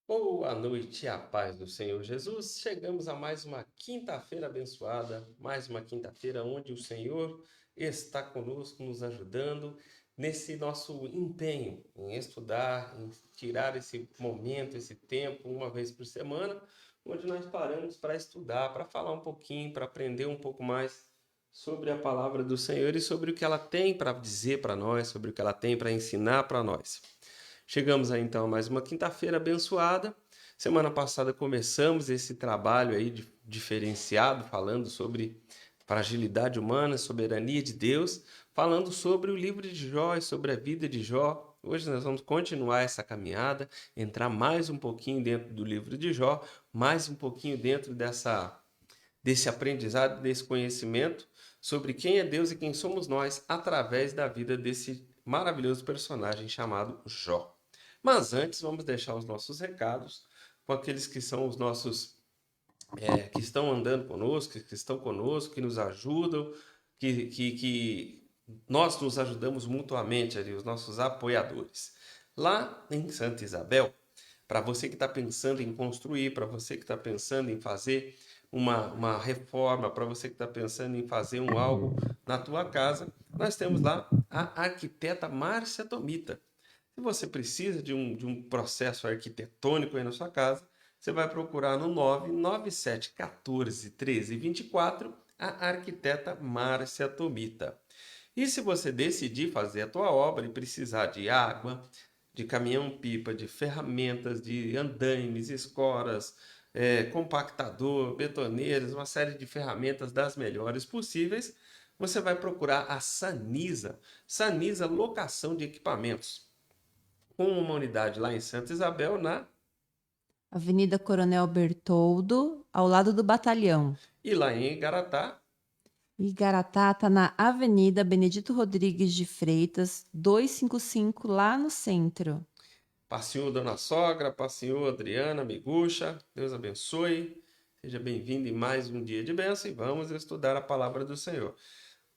Boa noite, a paz do Senhor Jesus. Chegamos a mais uma quinta-feira abençoada, mais uma quinta-feira onde o Senhor está conosco, nos ajudando nesse nosso empenho em estudar, em tirar esse momento, esse tempo, uma vez por semana, onde nós paramos para estudar, para falar um pouquinho, para aprender um pouco mais sobre a palavra do Senhor e sobre o que ela tem para dizer para nós, sobre o que ela tem para ensinar para nós. Chegamos aí então a mais uma quinta-feira abençoada. Semana passada começamos esse trabalho aí diferenciado, falando sobre fragilidade humana, soberania de Deus, falando sobre o livro de Jó e sobre a vida de Jó. Hoje nós vamos continuar essa caminhada, entrar mais um pouquinho dentro do livro de Jó, mais um pouquinho dentro desse aprendizado, desse conhecimento sobre quem é Deus e quem somos nós através da vida desse maravilhoso personagem chamado Jó. Mas antes, vamos deixar os nossos recados com aqueles que são os nossos, que estão andando conosco, que estão conosco, que nos ajudam, que nós nos ajudamos mutuamente ali, os nossos apoiadores. Lá em Santa Isabel, para você que está pensando em construir, para você que está pensando em fazer uma reforma, para você que está pensando em fazer algo na tua casa, nós temos lá a arquiteta Márcia Tomita. Se você precisa de um processo arquitetônico aí na sua casa, você vai procurar no 997 14 13 24 a arquiteta Márcia Tomita. E se você decidir fazer a tua obra e precisar de água, de caminhão-pipa, de ferramentas, de andaimes, escoras, compactador, betoneiras, uma série de ferramentas das melhores possíveis, você vai procurar a Sanisa. Sanisa Locação de Equipamentos, com uma unidade lá em Santa Isabel, Avenida Coronel Bertoldo, ao lado do batalhão. e lá em Igaratá, Igaratá está na Avenida Benedito Rodrigues de Freitas, 255, lá no centro. passeou Dona Sogra, passeou Adriana, Miguxa, Deus abençoe. Seja bem-vindo em mais um dia de bênção e vamos estudar a palavra do Senhor.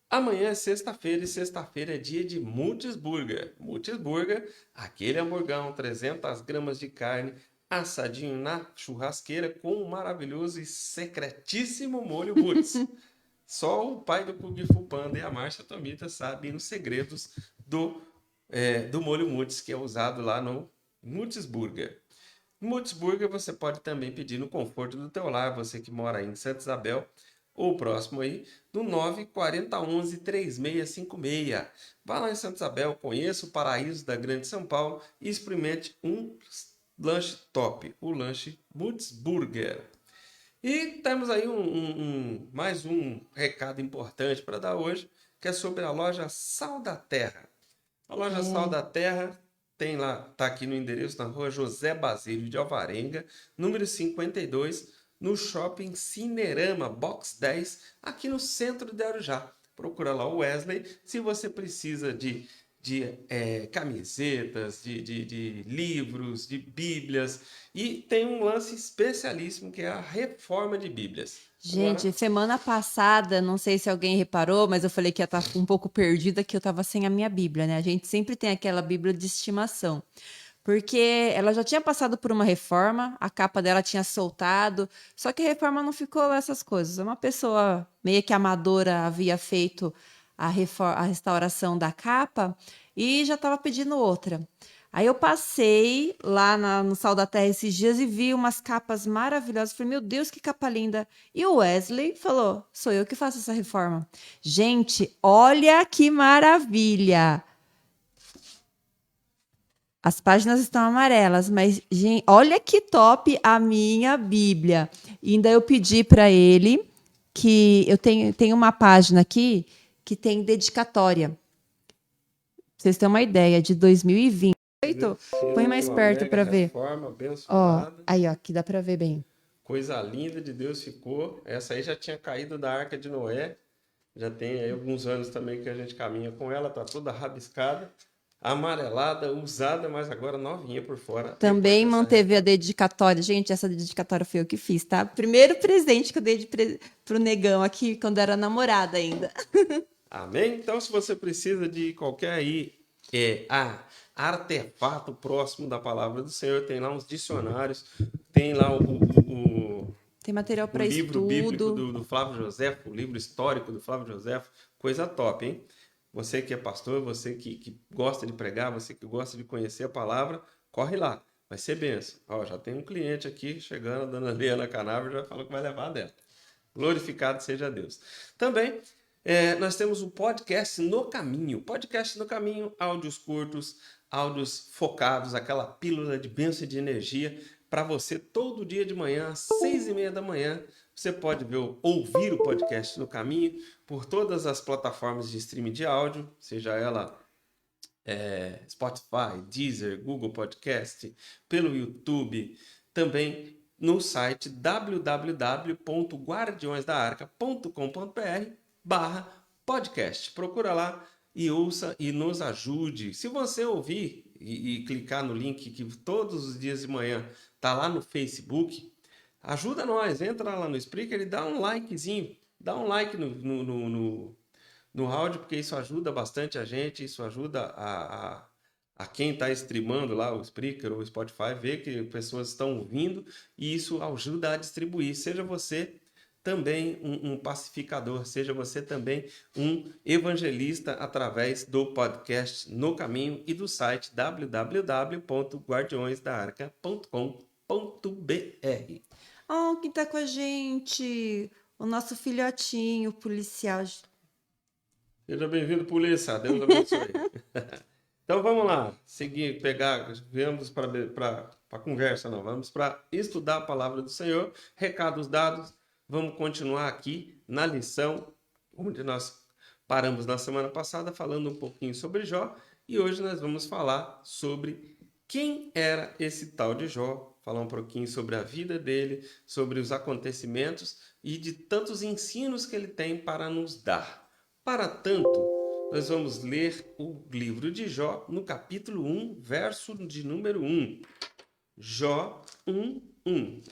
Amanhã é sexta-feira e sexta-feira é dia de Multisburger. Multisburger, aquele hamburgão, 300 gramas de carne, assadinho na churrasqueira com um maravilhoso e secretíssimo molho Butz. Só o pai do Kung Fu Panda e a Márcia Tomita sabem os segredos do molho Mutz, que é usado lá no Mutzburger. No Mutzburger você pode também pedir no conforto do teu lar, você que mora aí em Santa Isabel ou próximo aí, no 94011 3656. Vá lá em Santa Isabel, conheça o paraíso da Grande São Paulo e experimente um lanche top, o lanche Mutzburger. E temos aí mais um recado importante para dar hoje, que é sobre a loja Sal da Terra. A loja Sal É, da Terra tem lá, está aqui no endereço na rua José Basílio de Alvarenga, número 52, no shopping Cinerama, box 10, aqui no centro de Arujá. Procura lá o Wesley, se você precisa de camisetas, de livros, de bíblias, e tem um lance especialíssimo que é a reforma de bíblias. Agora, gente, semana passada, não sei se alguém reparou, mas eu falei que ia estar um pouco perdida, que eu estava sem a minha Bíblia, né? A gente sempre tem aquela Bíblia de estimação. Porque ela já tinha passado por uma reforma, a capa dela tinha soltado, só que a reforma não ficou lá essas coisas. Uma pessoa meio que amadora havia feito a restauração da capa e já estava pedindo outra. Aí eu passei lá no Sal da Terra esses dias e vi umas capas maravilhosas. Falei, meu Deus, que capa linda. E o Wesley falou: sou eu que faço essa reforma. Gente, olha que maravilha! As páginas estão amarelas, mas, gente, olha que top a minha Bíblia. E ainda eu pedi para ele que eu tenho uma página aqui que tem dedicatória. Pra vocês terem uma ideia, de 2020. Põe fez mais uma perto mega para ver. reforma Ó, abençoada. aí, ó, aqui dá para ver bem. Coisa linda de Deus ficou. Essa aí já tinha caído da Arca de Noé. Já tem aí alguns anos também que a gente caminha com ela. Tá toda rabiscada, amarelada, usada, mas agora novinha por fora depois Também dessa manteve a reforma. dedicatória. Gente, essa dedicatória foi eu que fiz, tá? Primeiro presente que eu dei pro negão aqui, quando era namorada ainda. Amém? Então, se você precisa de qualquer aí artefato próximo da palavra do Senhor, tem lá uns dicionários, tem lá Tem material o para livro bíblico estudo. do Flávio Josefo, o livro histórico do Flávio Josefo, coisa top, hein? Você que é pastor, você que gosta de pregar, você que gosta de conhecer a palavra, corre lá, vai ser benção. Ó, já tem um cliente aqui chegando, a dona Liana Canavro já falou que vai levar dela. Glorificado seja Deus. Também nós temos o podcast No Caminho. Podcast No Caminho, áudios curtos, áudios focados, aquela pílula de bênção e de energia para você todo dia de manhã, às 6h30 da manhã. Você pode ouvir o podcast No Caminho por todas as plataformas de streaming de áudio, seja ela Spotify, Deezer, Google Podcast, pelo YouTube, também no site www.guardiõesdaarca.com.br/podcast. Procura lá e ouça e nos ajude. Se você ouvir e clicar no link que todos os dias de manhã está lá no Facebook, ajuda nós, entra lá no Spreaker e dá um likezinho, dá um like no áudio, porque isso ajuda bastante a gente, isso ajuda a quem está streamando lá, o Spreaker ou o Spotify, ver que pessoas estão ouvindo e isso ajuda a distribuir. Seja você também um pacificador, seja você também um evangelista através do podcast No Caminho e do site www.guardiõesdaarca.com.br. Oh, quem tá com a gente? O nosso filhotinho policial. Seja bem-vindo, polícia. Deus abençoe. Então vamos lá, seguir, viemos para a conversa, não, vamos para estudar a palavra do Senhor, recados dados, vamos continuar aqui na lição, onde nós paramos na semana passada, falando um pouquinho sobre Jó, e hoje nós vamos falar sobre quem era esse tal de Jó, falar um pouquinho sobre a vida dele, sobre os acontecimentos e de tantos ensinos que ele tem para nos dar. Para tanto, nós vamos ler o livro de Jó no capítulo 1, verso de número 1. Jó 1, 1.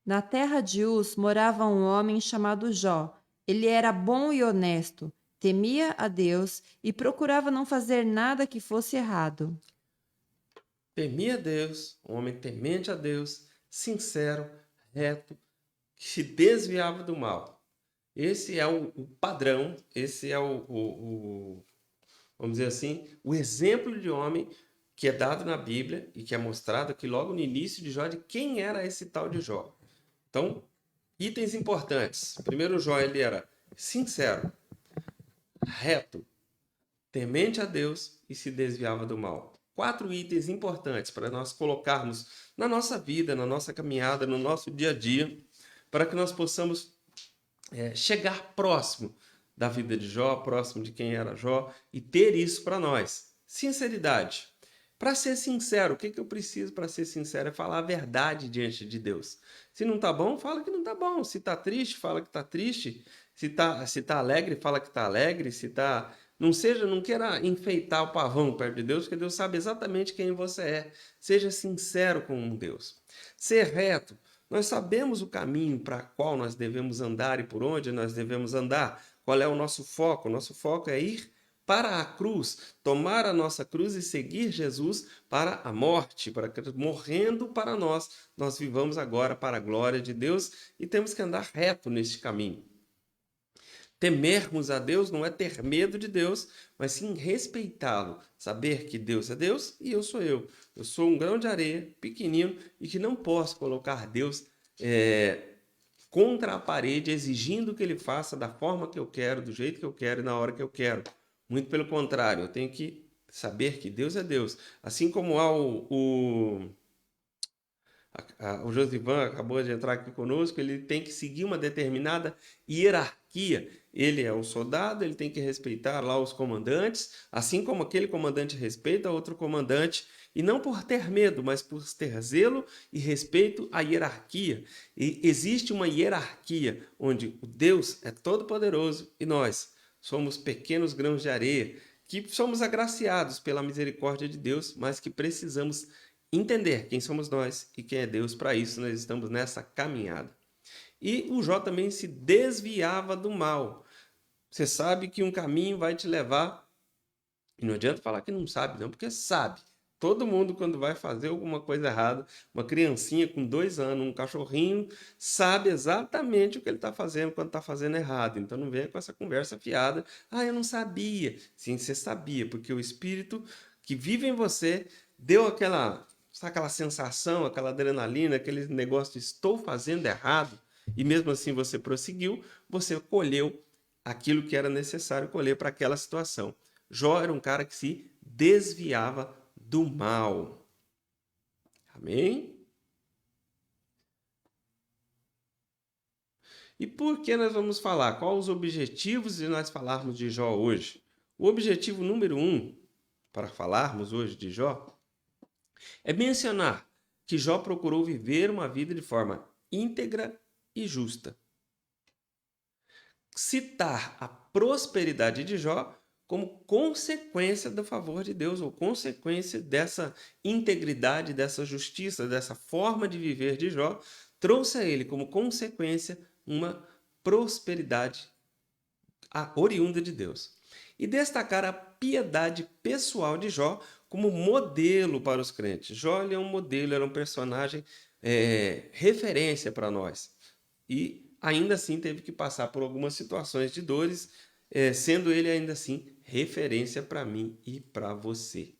Na terra de Uz morava um homem chamado Jó. Ele era bom e honesto, temia a Deus e procurava não fazer nada que fosse errado. Temia a Deus, um homem temente a Deus, sincero, reto, que se desviava do mal. Esse é o padrão, esse é vamos dizer assim, o exemplo de homem que é dado na Bíblia e que é mostrado aqui logo no início de Jó, de quem era esse tal de Jó. Então, itens importantes. Primeiro, Jó, ele era sincero, reto, temente a Deus e se desviava do mal. 4 itens importantes para nós colocarmos na nossa vida, na nossa caminhada, no nosso dia a dia, para que nós possamos chegar próximo da vida de Jó, próximo de quem era Jó e ter isso para nós. Sinceridade. Para ser sincero, o que eu preciso para ser sincero é falar a verdade diante de Deus. Se não tá bom, fala que não tá bom. Se tá triste, fala que tá triste. Se tá alegre, fala que tá alegre. Se tá não queira enfeitar o pavão perto de Deus, porque Deus sabe exatamente quem você é. Seja sincero com Deus. Ser reto. Nós sabemos o caminho para qual nós devemos andar e por onde nós devemos andar. Qual é o nosso foco? O nosso foco é ir para a cruz, tomar a nossa cruz e seguir Jesus para a morte, para que morrendo para nós vivamos agora para a glória de Deus e temos que andar reto neste caminho. Temermos a Deus não é ter medo de Deus, mas sim respeitá-lo, saber que Deus é Deus e eu sou eu. Eu sou um grão de areia, pequenino, e que não posso colocar Deus contra a parede, exigindo que ele faça da forma que eu quero, do jeito que eu quero e na hora que eu quero. Muito pelo contrário, eu tenho que saber que Deus é Deus. Assim como há o Josivan acabou de entrar aqui conosco, ele tem que seguir uma determinada hierarquia. Ele é um soldado, ele tem que respeitar lá os comandantes, assim como aquele comandante respeita outro comandante, e não por ter medo, mas por ter zelo e respeito à hierarquia. E existe uma hierarquia onde o Deus é todo-poderoso e nós somos pequenos grãos de areia, que somos agraciados pela misericórdia de Deus, mas que precisamos entender quem somos nós e quem é Deus. Para isso, nós estamos nessa caminhada. E o Jó também se desviava do mal. Você sabe que um caminho vai te levar. E não adianta falar que não sabe, não, porque sabe. Todo mundo, quando vai fazer alguma coisa errada, uma criancinha com 2 anos, um cachorrinho, sabe exatamente o que ele está fazendo quando está fazendo errado. Então não venha com essa conversa fiada. Ah, eu não sabia. Sim, você sabia, porque o Espírito que vive em você deu sabe aquela sensação, aquela adrenalina, aquele negócio de estou fazendo errado, e mesmo assim você prosseguiu, você colheu aquilo que era necessário colher para aquela situação. Jó era um cara que se desviava do mal. Amém? E por que nós vamos falar? Quais os objetivos de nós falarmos de Jó hoje? O objetivo número 1 para falarmos hoje de Jó é mencionar que Jó procurou viver uma vida de forma íntegra e justa. Citar a prosperidade de Jó como consequência do favor de Deus, ou consequência dessa integridade, dessa justiça, dessa forma de viver de Jó, trouxe a ele como consequência uma prosperidade oriunda de Deus. E destacar a piedade pessoal de Jó como modelo para os crentes. Jó é um modelo, era um personagem referência para nós. E ainda assim teve que passar por algumas situações de dores, sendo ele ainda assim referência para mim e para você.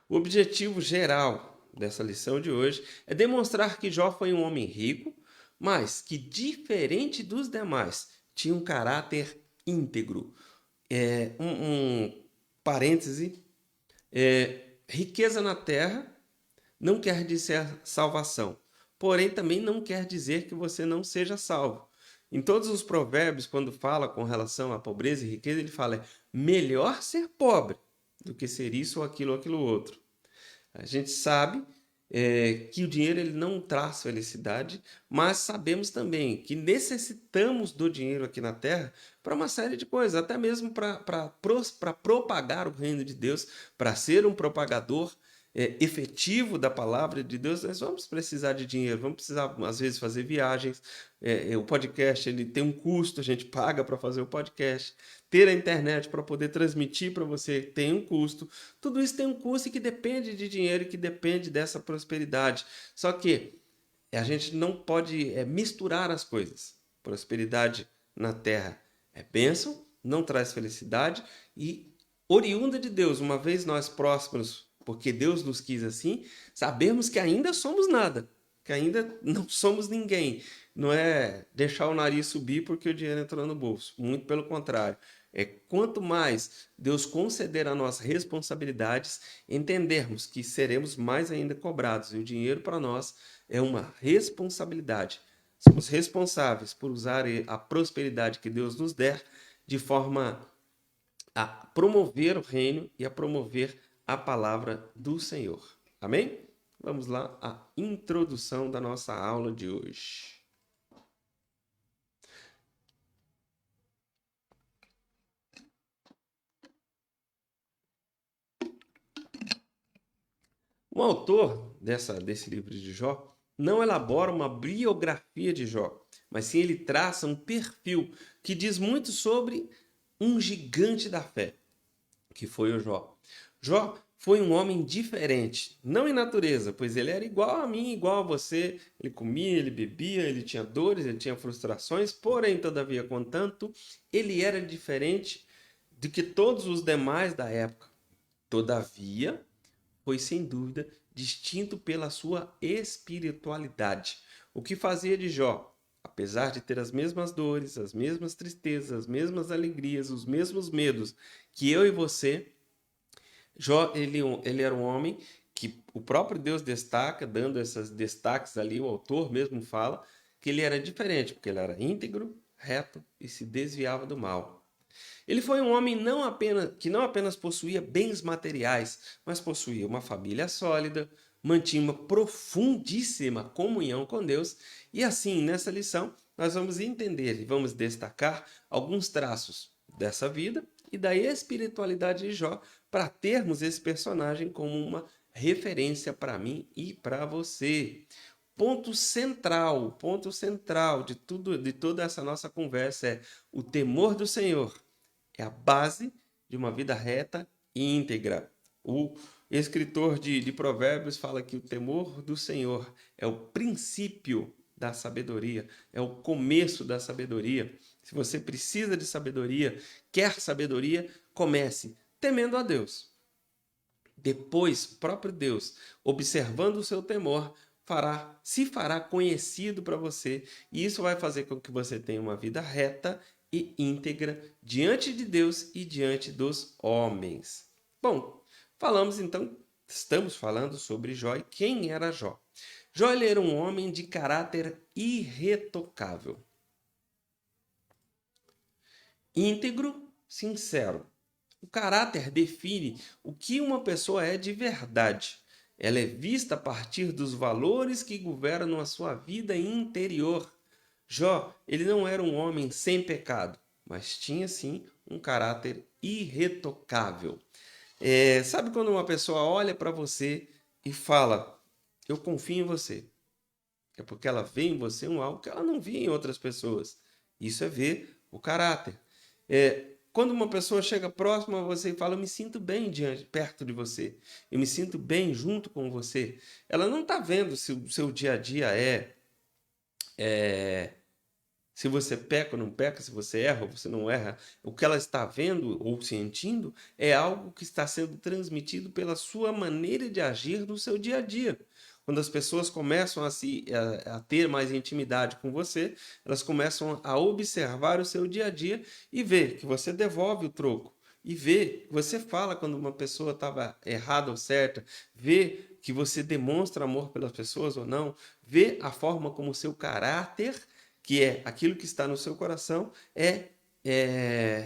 O objetivo geral dessa lição de hoje é demonstrar que Jó foi um homem rico, mas que, diferente dos demais, tinha um caráter íntegro. Parêntese, riqueza na terra não quer dizer salvação, porém também não quer dizer que você não seja salvo. Em todos os provérbios, quando fala com relação à pobreza e riqueza, ele fala: é melhor ser pobre do que ser isso ou aquilo outro. A gente sabe que o dinheiro ele não traz felicidade, mas sabemos também que necessitamos do dinheiro aqui na Terra para uma série de coisas, até mesmo para propagar o reino de Deus, para ser um propagador efetivo da palavra de Deus. Nós vamos precisar de dinheiro, vamos precisar às vezes fazer viagens. O podcast ele tem um custo, a gente paga para fazer o podcast. Ter a internet para poder transmitir para você tem um custo. Tudo isso tem um custo e que depende de dinheiro e que depende dessa prosperidade. Só que a gente não pode misturar as coisas. Prosperidade na terra é bênção, não traz felicidade, e oriunda de Deus, uma vez nós prósperos, porque Deus nos quis assim, sabemos que ainda somos nada, que ainda não somos ninguém. Não é deixar o nariz subir porque o dinheiro entrou no bolso. Muito pelo contrário. Quanto mais Deus conceder a nós responsabilidades, entendermos que seremos mais ainda cobrados. E o dinheiro para nós é uma responsabilidade. Somos responsáveis por usar a prosperidade que Deus nos der de forma a promover o reino e a promover a palavra do Senhor. Amém? Vamos lá, a introdução da nossa aula de hoje. O autor desse livro de Jó não elabora uma biografia de Jó, mas sim ele traça um perfil que diz muito sobre um gigante da fé, que foi o Jó. Jó foi um homem diferente, não em natureza, pois ele era igual a mim, igual a você. Ele comia, ele bebia, ele tinha dores, ele tinha frustrações, porém, todavia, contanto, ele era diferente do que todos os demais da época. Todavia, foi sem dúvida distinto pela sua espiritualidade. O que fazia de Jó, apesar de ter as mesmas dores, as mesmas tristezas, as mesmas alegrias, os mesmos medos que eu e você, Jó, ele era um homem que o próprio Deus destaca, dando esses destaques ali, o autor mesmo fala que ele era diferente, porque ele era íntegro, reto e se desviava do mal. Ele foi um homem que não apenas possuía bens materiais, mas possuía uma família sólida, mantinha uma profundíssima comunhão com Deus. E assim, nessa lição, nós vamos entender e vamos destacar alguns traços dessa vida e da espiritualidade de Jó, para termos esse personagem como uma referência para mim e para você. Ponto central de tudo, de toda essa nossa conversa é o temor do Senhor. É a base de uma vida reta e íntegra. O escritor de Provérbios fala que o temor do Senhor é o princípio da sabedoria, é o começo da sabedoria. Se você precisa de sabedoria, quer sabedoria, comece temendo a Deus. Depois, próprio Deus, observando o seu temor, se fará conhecido para você, e isso vai fazer com que você tenha uma vida reta e íntegra diante de Deus e diante dos homens. Bom, estamos falando sobre Jó e quem era Jó. Jó ele era um homem de caráter irretocável, íntegro, sincero. O caráter define o que uma pessoa é de verdade. Ela é vista a partir dos valores que governam a sua vida interior. Jó, ele não era um homem sem pecado, mas tinha sim um caráter irretocável. Sabe quando uma pessoa olha para você e fala, eu confio em você? É porque ela vê em você algo que ela não via em outras pessoas. Isso é ver o caráter. Quando uma pessoa chega próxima a você e fala, eu me sinto bem perto de você, eu me sinto bem junto com você, ela não está vendo se o seu dia a dia se você peca ou não peca, se você erra ou você não erra. O que ela está vendo ou sentindo é algo que está sendo transmitido pela sua maneira de agir no seu dia a dia. Quando as pessoas começam a ter mais intimidade com você, elas começam a observar o seu dia a dia e ver que você devolve o troco. E ver que você fala quando uma pessoa estava errada ou certa, ver que você demonstra amor pelas pessoas ou não, ver a forma como o seu caráter, que é aquilo que está no seu coração, é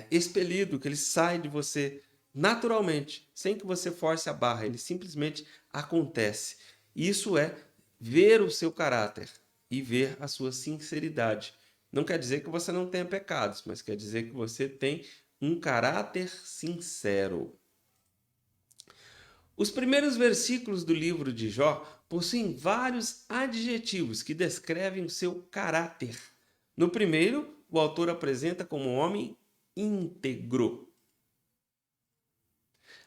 expelido, que ele sai de você naturalmente, sem que você force a barra, ele simplesmente acontece. Isso é ver o seu caráter e ver a sua sinceridade. Não quer dizer que você não tenha pecados, mas quer dizer que você tem um caráter sincero. Os primeiros versículos do livro de Jó possuem vários adjetivos que descrevem o seu caráter. No primeiro, o autor apresenta como um homem íntegro.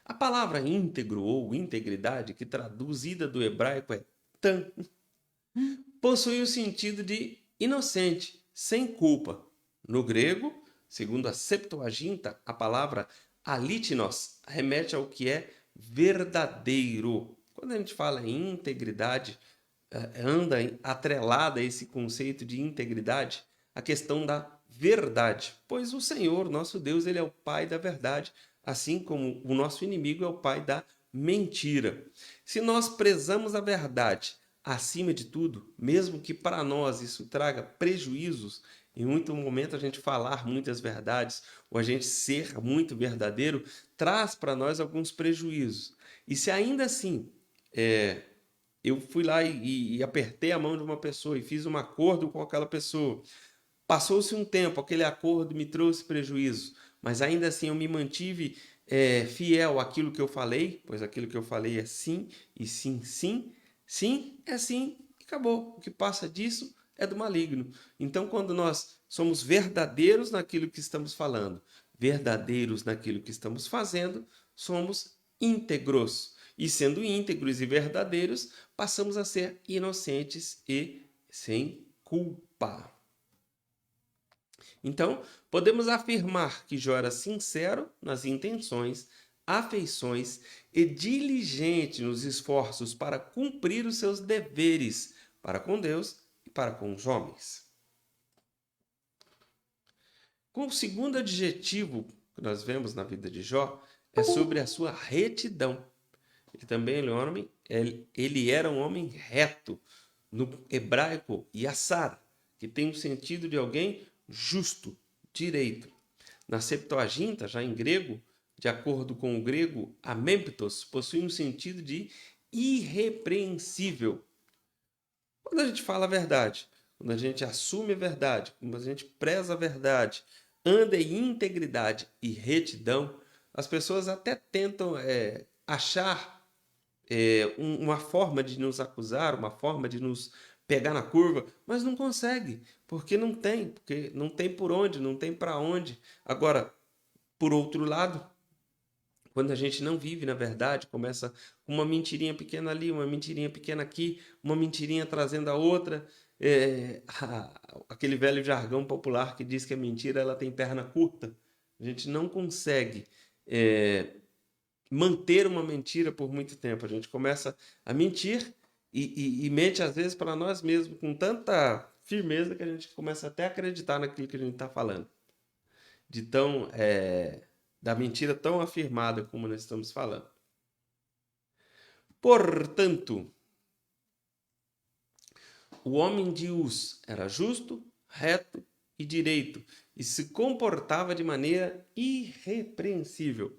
A palavra íntegro ou integridade, que traduzida do hebraico é tan, possui o sentido de inocente, sem culpa. No grego, segundo a Septuaginta, a palavra alitinos remete ao que é verdadeiro. Quando a gente fala em integridade, anda atrelada a esse conceito de integridade a questão da verdade, pois o Senhor, nosso Deus, ele é o Pai da verdade, assim como o nosso inimigo é o pai da mentira. Se nós prezamos a verdade acima de tudo, mesmo que para nós isso traga prejuízos, em muito momento a gente falar muitas verdades ou a gente ser muito verdadeiro traz para nós alguns prejuízos. E se ainda assim eu fui lá e apertei a mão de uma pessoa e fiz um acordo com aquela pessoa, passou-se um tempo, aquele acordo me trouxe prejuízo, mas ainda assim eu me mantive fiel àquilo que eu falei, pois aquilo que eu falei é sim, e sim, sim, sim é sim, e acabou. O que passa disso é do maligno. Então, quando nós somos verdadeiros naquilo que estamos falando, verdadeiros naquilo que estamos fazendo, somos íntegros. E sendo íntegros e verdadeiros, passamos a ser inocentes e sem culpa. Então, podemos afirmar que Jó era sincero nas intenções, afeições e diligente nos esforços para cumprir os seus deveres para com Deus e para com os homens. Com o segundo adjetivo que nós vemos na vida de Jó é sobre a sua retidão. Ele era um homem reto, no hebraico Yassar, que tem o sentido de alguém justo, direito. Na Septuaginta, já em grego, de acordo com o grego, amemptos possui um sentido de irrepreensível. Quando a gente fala a verdade, quando a gente assume a verdade, quando a gente preza a verdade, anda em integridade e retidão, as pessoas até tentam achar uma forma de nos acusar, uma forma de nos pegar na curva, mas não consegue, porque não tem por onde, não tem para onde. Agora, por outro lado, quando a gente não vive na verdade, começa com uma mentirinha pequena ali, uma mentirinha pequena aqui, uma mentirinha trazendo a outra. Aquele velho jargão popular que diz que a mentira ela tem perna curta. A gente não consegue é, manter uma mentira por muito tempo. A gente começa a mentir e mente às vezes para nós mesmos com tanta firmeza que a gente começa até a acreditar naquilo que a gente está falando. De tão da mentira tão afirmada como nós estamos falando. Portanto, o homem de Uz era justo, reto e direito e se comportava de maneira irrepreensível.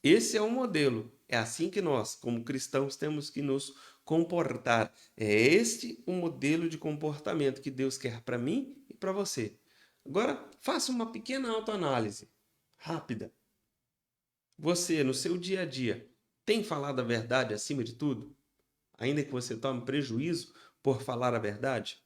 Esse é o modelo. É assim que nós, como cristãos, temos que nos comportar. É este o modelo de comportamento que Deus quer para mim e para você. Agora, faça uma pequena autoanálise rápida. Você, no seu dia a dia, tem falado a verdade acima de tudo? Ainda que você tome prejuízo por falar a verdade?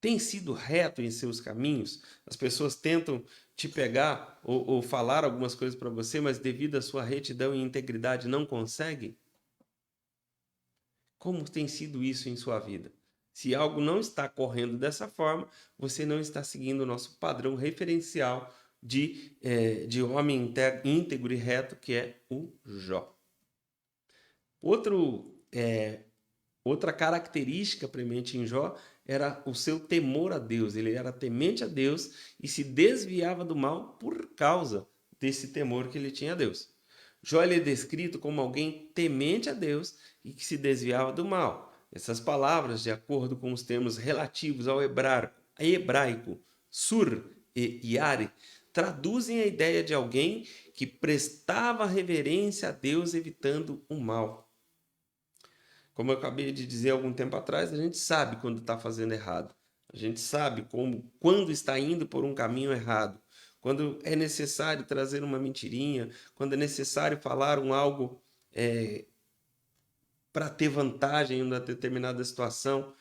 Tem sido reto em seus caminhos? As pessoas tentam te pegar ou falar algumas coisas para você, mas devido à sua retidão e integridade não conseguem? Como tem sido isso em sua vida? Se algo não está correndo dessa forma, você não está seguindo o nosso padrão referencial de homem íntegro e reto, que é o Jó. Outra característica premente em Jó era o seu temor a Deus. Ele era temente a Deus e se desviava do mal por causa desse temor que ele tinha a Deus. Jó ele é descrito como alguém temente a Deus e que se desviava do mal. Essas palavras, de acordo com os termos relativos ao hebraico sur e yare, traduzem a ideia de alguém que prestava reverência a Deus evitando o mal. Como eu acabei de dizer algum tempo atrás, a gente sabe quando está fazendo errado. A gente sabe quando está indo por um caminho errado. Quando é necessário trazer uma mentirinha, quando é necessário falar algo para ter vantagem em uma determinada situação.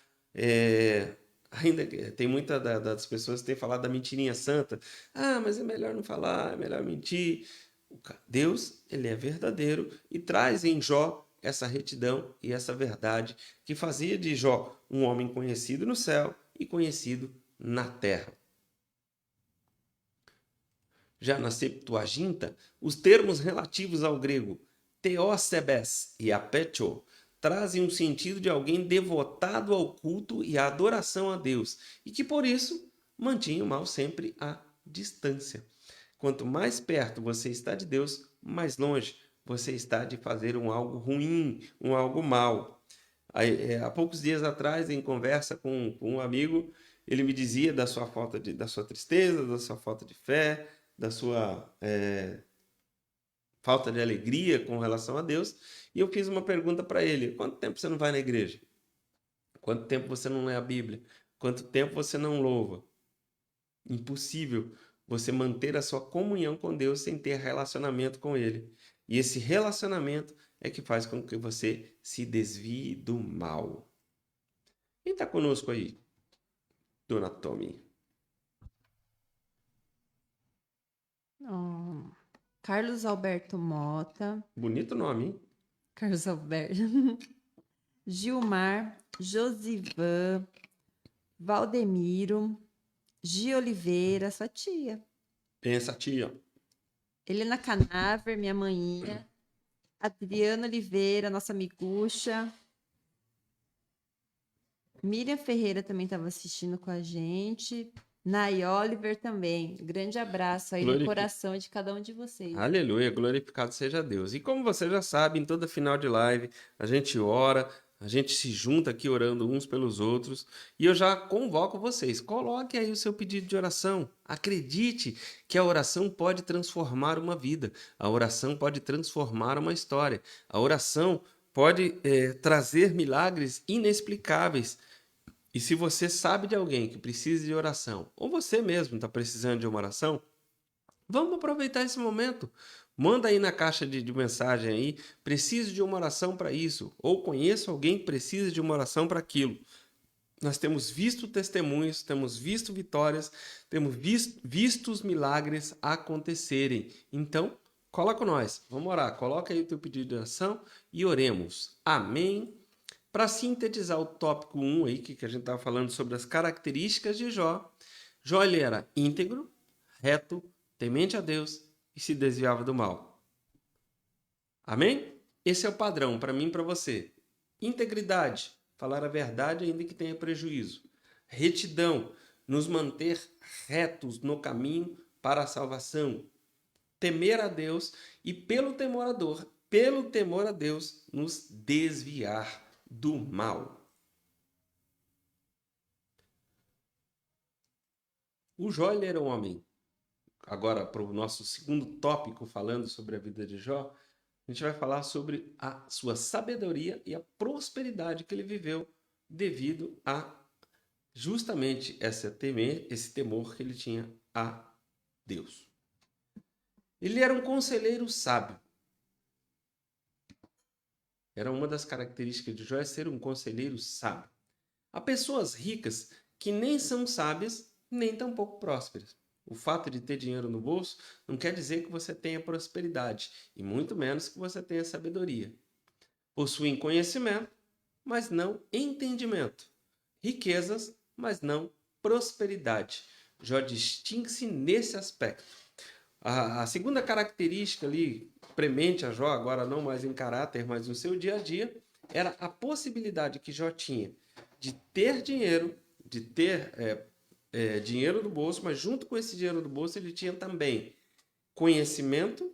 Ainda tem muitas das pessoas que têm falado da mentirinha santa. Ah, mas é melhor não falar, é melhor mentir. Deus, ele é verdadeiro e traz em Jó essa retidão e essa verdade que fazia de Jó um homem conhecido no céu e conhecido na terra. Já na Septuaginta, os termos relativos ao grego theosebes e apetio trazem um sentido de alguém devotado ao culto e à adoração a Deus e que, por isso, mantinha o mal sempre à distância. Quanto mais perto você está de Deus, mais longe você está de fazer algo ruim, algo mal. Há poucos dias atrás, em conversa com um amigo, ele me dizia da sua da sua tristeza, da sua falta de fé, da sua falta de alegria com relação a Deus. E eu fiz uma pergunta para ele: quanto tempo você não vai na igreja? Quanto tempo você não lê a Bíblia? Quanto tempo você não louva? Impossível você manter a sua comunhão com Deus sem ter relacionamento com Ele. E esse relacionamento é que faz com que você se desvie do mal. Quem está conosco aí, Dona Tommy? Oh, Carlos Alberto Mota. Bonito nome, hein? Carlos Alberto. Gilmar, Josivan, Valdemiro, Gi Oliveira, sua tia. Pensa, tia. Helena Canaver, minha maninha. Adriana Oliveira, nossa miguxa. Miriam Ferreira também estava assistindo com a gente. Nay Oliver também. Grande abraço aí no coração de cada um de vocês. Aleluia, glorificado seja Deus. E como você já sabe, em toda final de live, a gente ora, a gente se junta aqui orando uns pelos outros. E eu já convoco vocês, coloque aí o seu pedido de oração. Acredite que a oração pode transformar uma vida. A oração pode transformar uma história. A oração pode trazer milagres inexplicáveis. E se você sabe de alguém que precisa de oração, ou você mesmo está precisando de uma oração, vamos aproveitar esse momento. Manda aí na caixa de mensagem aí, preciso de uma oração para isso, ou conheço alguém que precisa de uma oração para aquilo. Nós temos visto testemunhos, temos visto vitórias, temos visto os milagres acontecerem. Então, cola com nós, vamos orar. Coloca aí o teu pedido de oração e oremos. Amém. Para sintetizar o tópico 1 aí, que a gente estava falando sobre as características de Jó. Jó ele era íntegro, reto, temente a Deus e se desviava do mal. Amém? Esse é o padrão para mim e para você. Integridade, falar a verdade ainda que tenha prejuízo. Retidão, nos manter retos no caminho para a salvação. Temer a Deus e pelo temor a Deus, nos desviar do mal. O Jó ele era um homem. Agora, para o nosso segundo tópico, falando sobre a vida de Jó, a gente vai falar sobre a sua sabedoria e a prosperidade que ele viveu devido a justamente esse temor que ele tinha a Deus. Ele era um conselheiro sábio. Era uma das características de Jó ser um conselheiro sábio. Há pessoas ricas que nem são sábias, nem tampouco prósperas. O fato de ter dinheiro no bolso não quer dizer que você tenha prosperidade, e muito menos que você tenha sabedoria. Possuem conhecimento, mas não entendimento. Riquezas, mas não prosperidade. Jó distingue-se nesse aspecto. A segunda característica ali, premente a Jó, agora não mais em caráter, mas no seu dia a dia, era a possibilidade que Jó tinha de ter dinheiro, de ter dinheiro no bolso, mas junto com esse dinheiro no bolso ele tinha também conhecimento,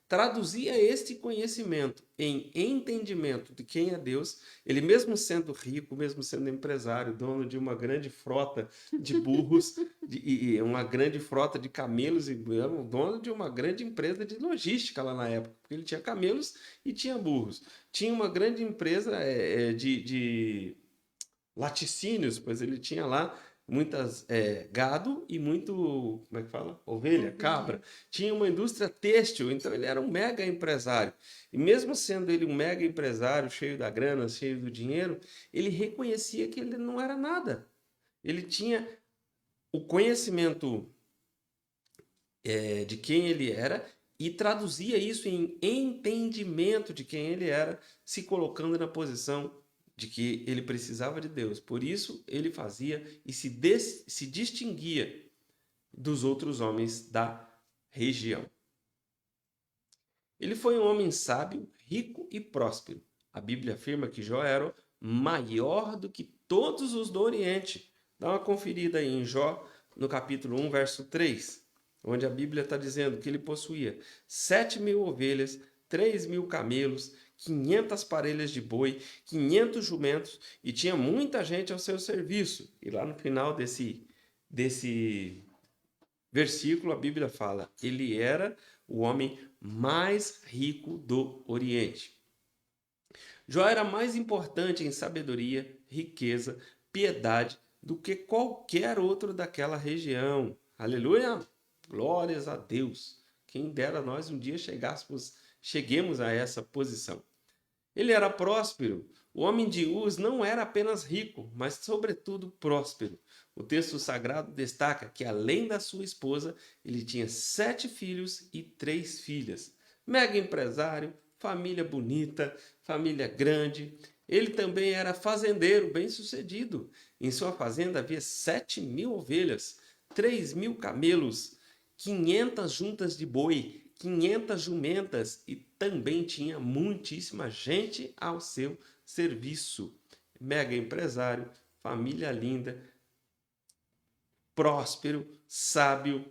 traduzia este conhecimento em entendimento de quem é Deus. Ele mesmo sendo rico, mesmo sendo empresário, dono de uma grande frota de burros, e uma grande frota de camelos, e dono de uma grande empresa de logística lá na época, porque ele tinha camelos e tinha burros. Tinha uma grande empresa de laticínios, pois ele tinha lá muitas gado e muito, como é que fala? Ovelha, cabra. Tinha uma indústria têxtil, então ele era um mega empresário. E mesmo sendo ele um mega empresário, cheio da grana, cheio do dinheiro, ele reconhecia que ele não era nada. Ele tinha o conhecimento de quem ele era e traduzia isso em entendimento de quem ele era, se colocando na posição de que ele precisava de Deus. Por isso, ele fazia e se distinguia dos outros homens da região. Ele foi um homem sábio, rico e próspero. A Bíblia afirma que Jó era maior do que todos os do Oriente. Dá uma conferida aí em Jó, no capítulo 1, verso 3, onde a Bíblia está dizendo que ele possuía 7.000 ovelhas, 3.000 camelos, 500 parelhas de boi, 500 jumentos, e tinha muita gente ao seu serviço. E lá no final desse versículo a Bíblia fala: ele era o homem mais rico do Oriente. Jó era mais importante em sabedoria, riqueza, piedade do que qualquer outro daquela região. Aleluia! Glórias a Deus! Quem dera nós um dia cheguemos a essa posição. Ele era próspero. O homem de Uz não era apenas rico, mas sobretudo próspero. O texto sagrado destaca que, além da sua esposa, ele tinha 7 filhos e 3 filhas. Mega empresário, família bonita, família grande. Ele também era fazendeiro bem-sucedido. Em sua fazenda havia 7.000 ovelhas, 3.000 camelos, 500 juntas de boi, 500 jumentas, e também tinha muitíssima gente ao seu serviço. Mega empresário, família linda, próspero, sábio.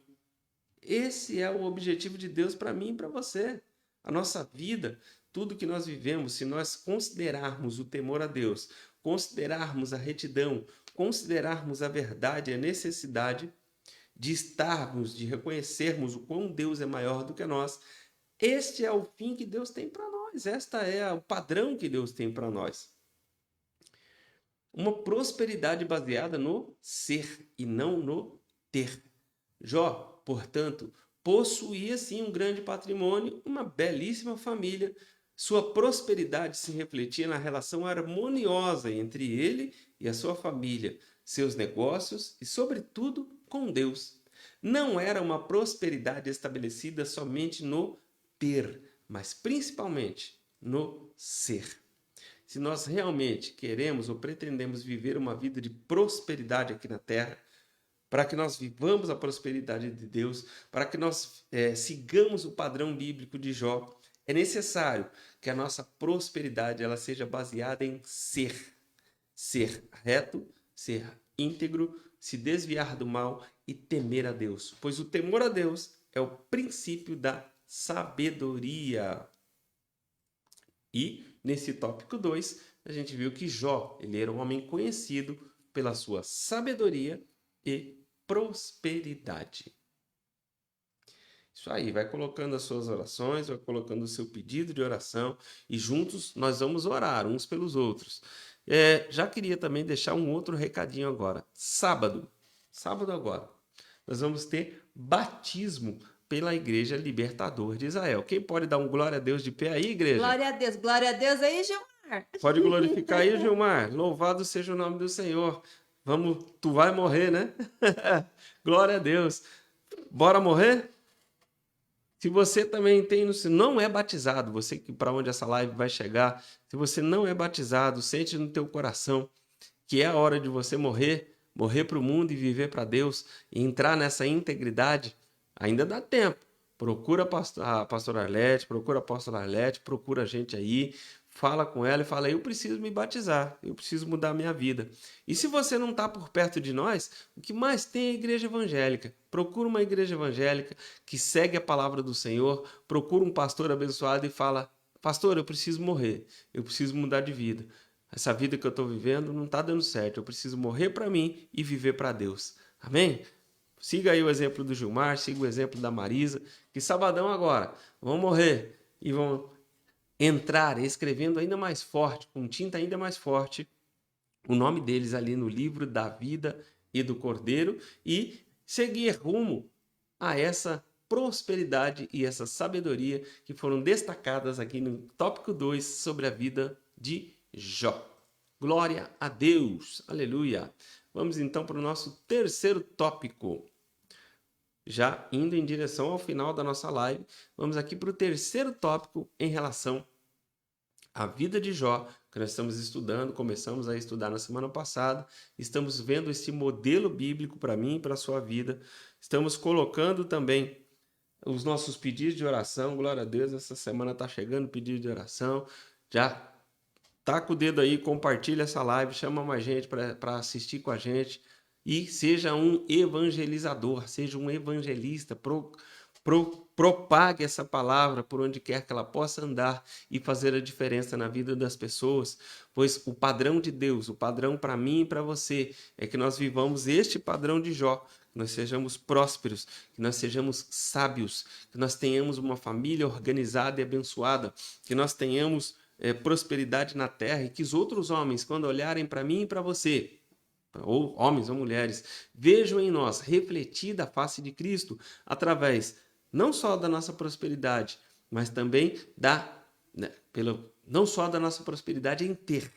Esse é o objetivo de Deus para mim e para você. A nossa vida, tudo que nós vivemos, se nós considerarmos o temor a Deus, considerarmos a retidão, considerarmos a verdade e a necessidade de estarmos, de reconhecermos o quão Deus é maior do que nós, este é o fim que Deus tem para nós. Esta é o padrão que Deus tem para nós. Uma prosperidade baseada no ser e não no ter. Jó, portanto, possuía sim um grande patrimônio, uma belíssima família. Sua prosperidade se refletia na relação harmoniosa entre ele e a sua família, seus negócios e, sobretudo, com Deus. Não era uma prosperidade estabelecida somente no ter, mas principalmente no ser. Se nós realmente queremos ou pretendemos viver uma vida de prosperidade aqui na Terra, para que nós vivamos a prosperidade de Deus, para que nós sigamos o padrão bíblico de Jó, é necessário que a nossa prosperidade ela seja baseada em ser reto, ser íntegro, se desviar do mal e temer a Deus, pois o temor a Deus é o princípio da sabedoria. E nesse tópico 2, a gente viu que Jó, ele era um homem conhecido pela sua sabedoria e prosperidade. Isso aí, vai colocando as suas orações, vai colocando o seu pedido de oração e juntos nós vamos orar uns pelos outros. Já queria também deixar um outro recadinho agora. Sábado agora, nós vamos ter batismo pela Igreja Libertador de Israel. Quem pode dar um glória a Deus de pé aí, igreja? Glória a Deus aí, Gilmar. Pode glorificar aí, Gilmar. Louvado seja o nome do Senhor. Vamos, tu vai morrer, né? Glória a Deus. Bora morrer? Se você também não é batizado, você que para onde essa live vai chegar, se você não é batizado, sente no teu coração que é a hora de você morrer para o mundo e viver para Deus, e entrar nessa integridade, ainda dá tempo. Procura a pastora Arlete, procura a apóstola Arlete, procura a gente aí, fala com ela e fala, eu preciso me batizar, eu preciso mudar a minha vida. E se você não está por perto de nós, o que mais tem é a igreja evangélica. Procura uma igreja evangélica que segue a palavra do Senhor, procura um pastor abençoado e fala, pastor, eu preciso morrer, eu preciso mudar de vida. Essa vida que eu estou vivendo não está dando certo, eu preciso morrer para mim e viver para Deus. Amém? Siga aí o exemplo do Gilmar, siga o exemplo da Marisa, que sabadão agora vão morrer e vão entrar escrevendo ainda mais forte, com tinta ainda mais forte, o nome deles ali no livro da vida e do Cordeiro e seguir rumo a essa prosperidade e essa sabedoria que foram destacadas aqui no tópico 2 sobre a vida de Jó. Glória a Deus, aleluia. Vamos então para o nosso terceiro tópico. Já indo em direção ao final da nossa live, vamos aqui para o terceiro tópico em relação à vida de Jó, que nós estamos estudando, começamos a estudar na semana passada, estamos vendo esse modelo bíblico para mim e para a sua vida, estamos colocando também os nossos pedidos de oração, glória a Deus, essa semana está chegando pedido de oração, já taca o dedo aí, compartilha essa live, chama mais gente para assistir com a gente e seja um evangelizador, seja um evangelista, propague essa palavra por onde quer que ela possa andar e fazer a diferença na vida das pessoas, pois o padrão de Deus, o padrão para mim e para você, é que nós vivamos este padrão de Jó, que nós sejamos prósperos, que nós sejamos sábios, que nós tenhamos uma família organizada e abençoada, que nós tenhamos prosperidade na terra e que os outros homens, quando olharem para mim e para você, ou homens ou mulheres, vejam em nós refletida a face de Cristo através não só da nossa prosperidade, mas também não só da nossa prosperidade em ter,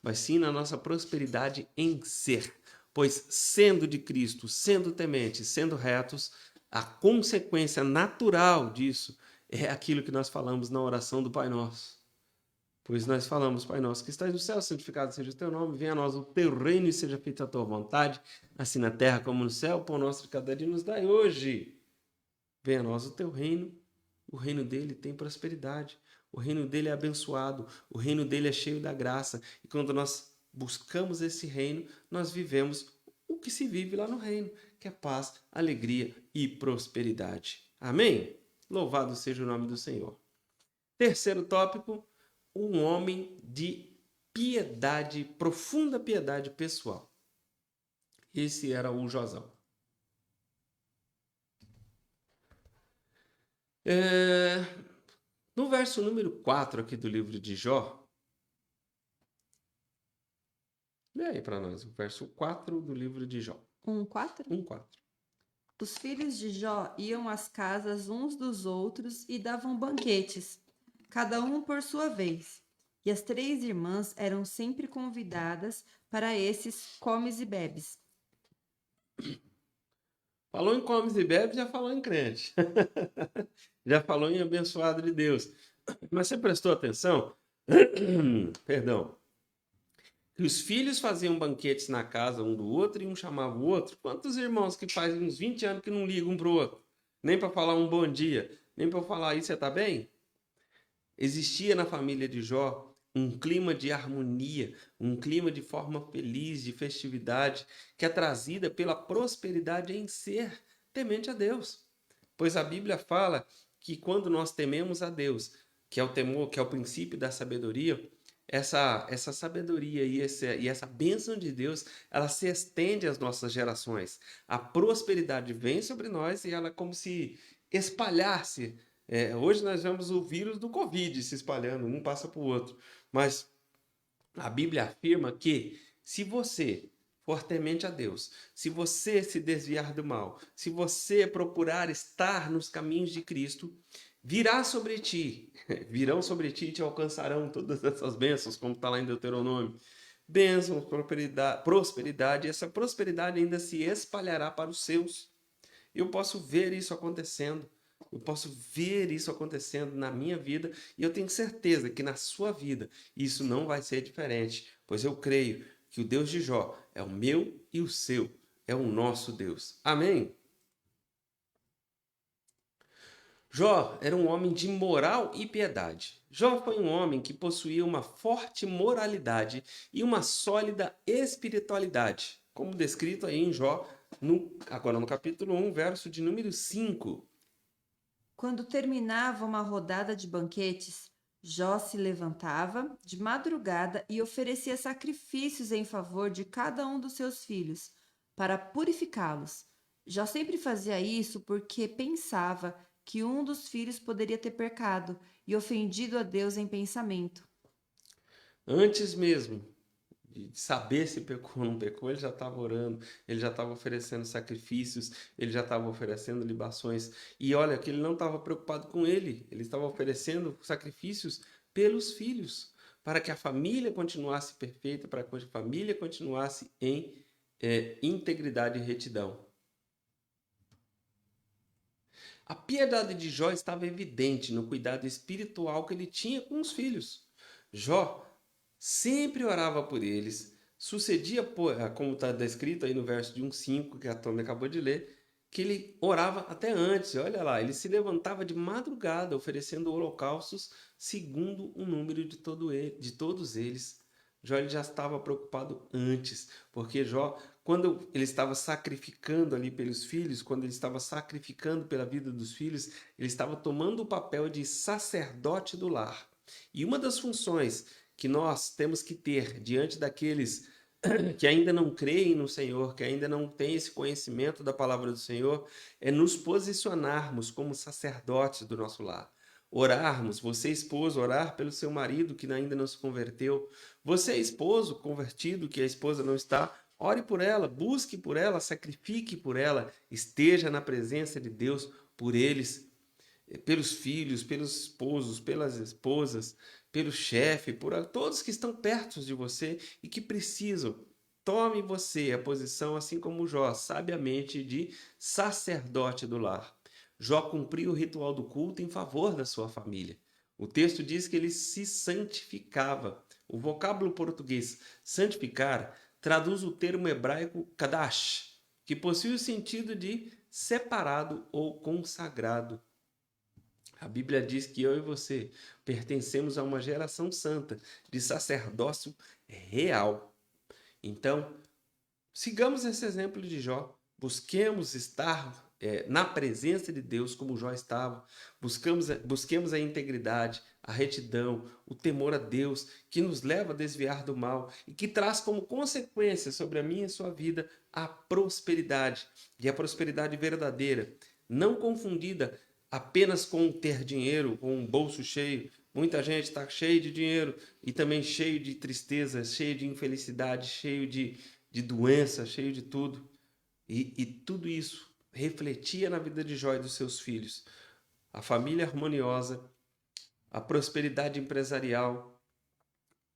mas sim na nossa prosperidade em ser. Pois sendo de Cristo, sendo tementes, sendo retos, a consequência natural disso é aquilo que nós falamos na oração do Pai Nosso. Pois nós falamos, Pai Nosso, que estás no céu, santificado seja o teu nome, venha a nós o teu reino e seja feita a tua vontade, assim na terra como no céu, o pão nosso de cada dia nos dai hoje. Venha a nós o teu reino, o reino dele tem prosperidade, o reino dele é abençoado, o reino dele é cheio da graça, e quando nós buscamos esse reino, nós vivemos o que se vive lá no reino, que é paz, alegria e prosperidade. Amém? Louvado seja o nome do Senhor. Terceiro tópico, um homem de piedade, profunda piedade pessoal. Esse era o Józão. No verso número 4 aqui do livro de Jó, lê aí para nós, o verso 4 do livro de Jó. 1:4? 1:4. Os filhos de Jó iam às casas uns dos outros e davam banquetes, cada um por sua vez. E as 3 irmãs eram sempre convidadas para esses comes e bebes. Falou em comes e bebes, já falou em crente. Já falou em abençoado de Deus. Mas você prestou atenção? Perdão. Que os filhos faziam banquetes na casa um do outro e um chamava o outro. Quantos irmãos que fazem uns 20 anos que não ligam um para o outro? Nem para falar um bom dia, nem para falar aí, você está bem? Existia na família de Jó um clima de harmonia, um clima de forma feliz, de festividade, que é trazida pela prosperidade em ser temente a Deus. Pois a Bíblia fala que quando nós tememos a Deus, que é o temor, que é o princípio da sabedoria, essa sabedoria e essa bênção de Deus, ela se estende às nossas gerações. A prosperidade vem sobre nós e ela é como se espalhasse. Hoje nós vemos o vírus do Covid se espalhando, um passa para o outro. Mas a Bíblia afirma que se você for temente a Deus, se você se desviar do mal, se você procurar estar nos caminhos de Cristo, virão sobre ti e te alcançarão todas essas bênçãos, como está lá em Deuteronômio. Bênçãos, prosperidade, e essa prosperidade ainda se espalhará para os seus. Eu posso ver isso acontecendo. Eu posso ver isso acontecendo na minha vida e eu tenho certeza que na sua vida isso não vai ser diferente, pois eu creio que o Deus de Jó é o meu e o seu, é o nosso Deus. Amém? Jó era um homem de moral e piedade. Jó foi um homem que possuía uma forte moralidade e uma sólida espiritualidade, como descrito aí em Jó, agora no capítulo 1, verso de número 5. Quando terminava uma rodada de banquetes, Jó se levantava de madrugada e oferecia sacrifícios em favor de cada um dos seus filhos, para purificá-los. Jó sempre fazia isso porque pensava que um dos filhos poderia ter pecado e ofendido a Deus em pensamento. Antes mesmo de saber se pecou ou não pecou, ele já estava orando, ele já estava oferecendo sacrifícios, ele já estava oferecendo libações. E olha que ele não estava preocupado com ele estava oferecendo sacrifícios pelos filhos, para que a família continuasse perfeita, para que a família continuasse em integridade e retidão. A piedade de Jó estava evidente no cuidado espiritual que ele tinha com os filhos. Jó sempre orava por eles, sucedia, como está descrito aí no verso de 1,5 que a Tônia acabou de ler, que ele orava até antes, olha lá, ele se levantava de madrugada oferecendo holocaustos segundo o número de todos eles. Jó ele já estava preocupado antes, porque Jó, quando ele estava sacrificando ali pelos filhos, quando ele estava sacrificando pela vida dos filhos, ele estava tomando o papel de sacerdote do lar. E uma das funções que nós temos que ter diante daqueles que ainda não creem no Senhor, que ainda não têm esse conhecimento da palavra do Senhor, é nos posicionarmos como sacerdotes do nosso lar. Orarmos, você esposo, orar pelo seu marido que ainda não se converteu. Você esposo convertido, que a esposa não está, ore por ela, busque por ela, sacrifique por ela, esteja na presença de Deus por eles, pelos filhos, pelos esposos, pelas esposas, pelo chefe, por todos que estão perto de você e que precisam. Tome você a posição, assim como Jó, sabiamente, de sacerdote do lar. Jó cumpriu o ritual do culto em favor da sua família. O texto diz que ele se santificava. O vocábulo português santificar traduz o termo hebraico kadash, que possui o sentido de separado ou consagrado. A Bíblia diz que eu e você pertencemos a uma geração santa, de sacerdócio real. Então, sigamos esse exemplo de Jó. Busquemos estar na presença de Deus como Jó estava. Busquemos a integridade, a retidão, o temor a Deus, que nos leva a desviar do mal e que traz como consequência sobre a minha e a sua vida a prosperidade. E a prosperidade verdadeira, não confundida apenas com ter dinheiro, com um bolso cheio. Muita gente está cheio de dinheiro e também cheio de tristeza, cheio de infelicidade, cheio de doença, cheio de tudo. E tudo isso refletia na vida de Jó e dos seus filhos a família harmoniosa, a prosperidade empresarial,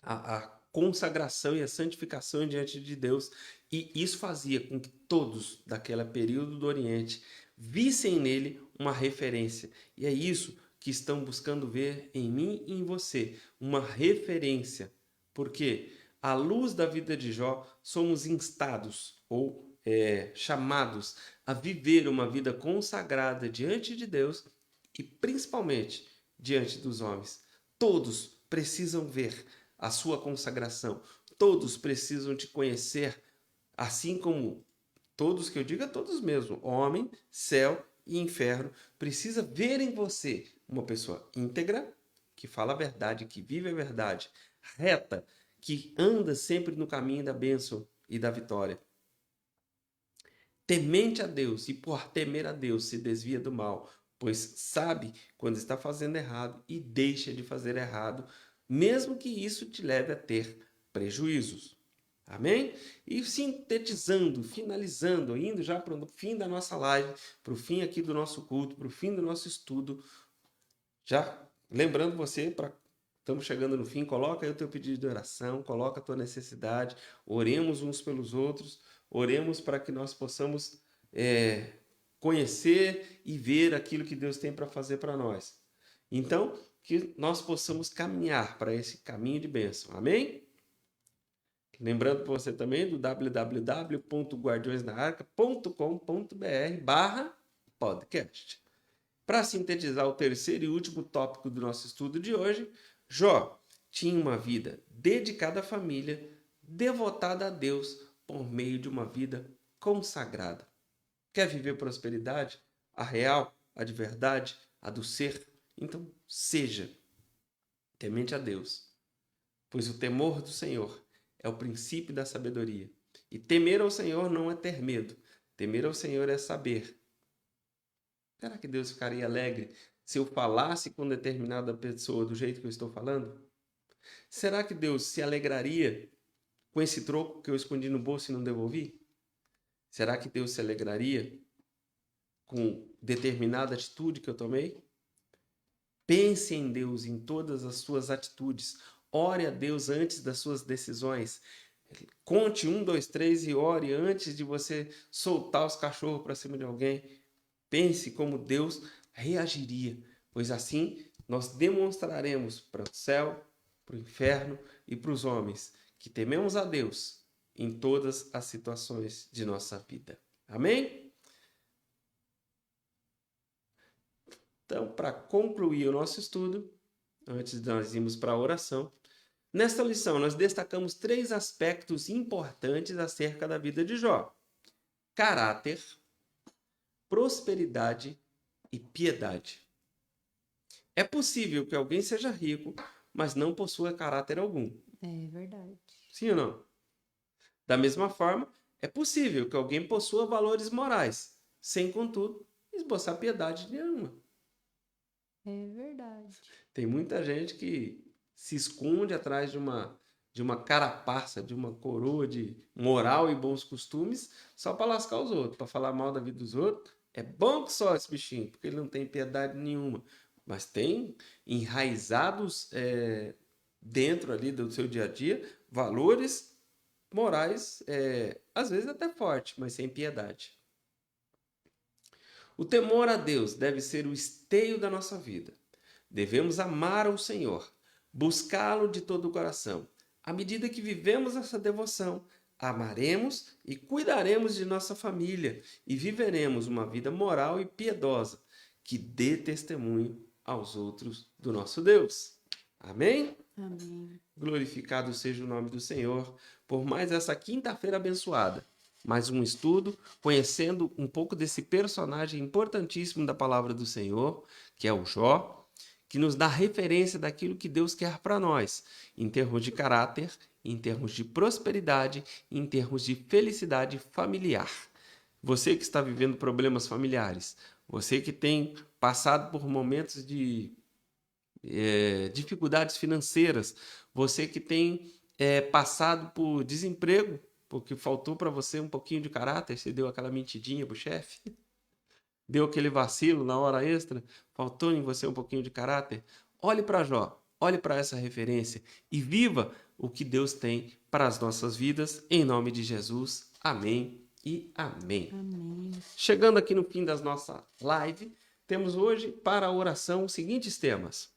a consagração e a santificação diante de Deus. E isso fazia com que todos daquele período do Oriente vissem nele uma referência. E é isso que estão buscando ver em mim e em você, uma referência. Porque à luz da vida de Jó, somos instados ou chamados a viver uma vida consagrada diante de Deus e principalmente diante dos homens. Todos precisam ver a sua consagração. Todos precisam te conhecer, assim como todos, que eu digo a todos mesmo, homem, céu e inferno, precisa ver em você uma pessoa íntegra, que fala a verdade, que vive a verdade, reta, que anda sempre no caminho da bênção e da vitória. Temente a Deus e por temer a Deus se desvia do mal, pois sabe quando está fazendo errado e deixa de fazer errado, mesmo que isso te leve a ter prejuízos. Amém? E sintetizando, finalizando, indo já para o fim da nossa live, para o fim aqui do nosso culto, para o fim do nosso estudo, já lembrando você, estamos chegando no fim, coloca aí o teu pedido de oração, coloca a tua necessidade, oremos uns pelos outros, oremos para que nós possamos conhecer e ver aquilo que Deus tem para fazer para nós. Então, que nós possamos caminhar para esse caminho de bênção. Amém? Lembrando para você também do www.guardiõesdaarca.com.br/podcast. Para sintetizar o terceiro e último tópico do nosso estudo de hoje, Jó tinha uma vida dedicada à família, devotada a Deus por meio de uma vida consagrada. Quer viver prosperidade? A real, a de verdade, a do ser? Então, seja temente a Deus, pois o temor do Senhor é o princípio da sabedoria. E temer ao Senhor não é ter medo. Temer ao Senhor é saber. Será que Deus ficaria alegre se eu falasse com determinada pessoa do jeito que eu estou falando? Será que Deus se alegraria com esse troco que eu escondi no bolso e não devolvi? Será que Deus se alegraria com determinada atitude que eu tomei? Pense em Deus em todas as suas atitudes. Ore a Deus antes das suas decisões. Conte 1, 2, 3 e ore antes de você soltar os cachorros para cima de alguém. Pense como Deus reagiria, pois assim nós demonstraremos para o céu, para o inferno e para os homens que tememos a Deus em todas as situações de nossa vida. Amém? Então, para concluir o nosso estudo, antes de nós irmos para a oração, nesta lição nós destacamos 3 aspectos importantes acerca da vida de Jó: caráter, prosperidade e piedade. É possível que alguém seja rico, mas não possua caráter algum. É verdade. Sim ou não? Da mesma forma, é possível que alguém possua valores morais, sem, contudo, esboçar piedade nenhuma. É verdade. Tem muita gente que se esconde atrás de uma carapaça, de uma coroa de moral e bons costumes, só para lascar os outros, para falar mal da vida dos outros. É bom que só esse bichinho, porque ele não tem piedade nenhuma. Mas tem enraizados dentro ali do seu dia a dia valores morais, às vezes até fortes, mas sem piedade. O temor a Deus deve ser o esteio da nossa vida. Devemos amar ao Senhor, buscá-lo de todo o coração. À medida que vivemos essa devoção, amaremos e cuidaremos de nossa família e viveremos uma vida moral e piedosa que dê testemunho aos outros do nosso Deus. Amém? Amém. Glorificado seja o nome do Senhor por mais essa quinta-feira abençoada. Mais um estudo, conhecendo um pouco desse personagem importantíssimo da palavra do Senhor, que é o Jó, que nos dá referência daquilo que Deus quer para nós, em termos de caráter, em termos de prosperidade, em termos de felicidade familiar. Você que está vivendo problemas familiares, você que tem passado por momentos de dificuldades financeiras, você que tem passado por desemprego, porque faltou para você um pouquinho de caráter, você deu aquela mentidinha pro chefe. deu aquele vacilo na hora extra, faltou em você um pouquinho de caráter, olhe para Jó, olhe para essa referência e viva o que Deus tem para as nossas vidas, em nome de Jesus. Amém e amém. Amém. Chegando aqui no fim das nossa live, temos hoje para a oração os seguintes temas.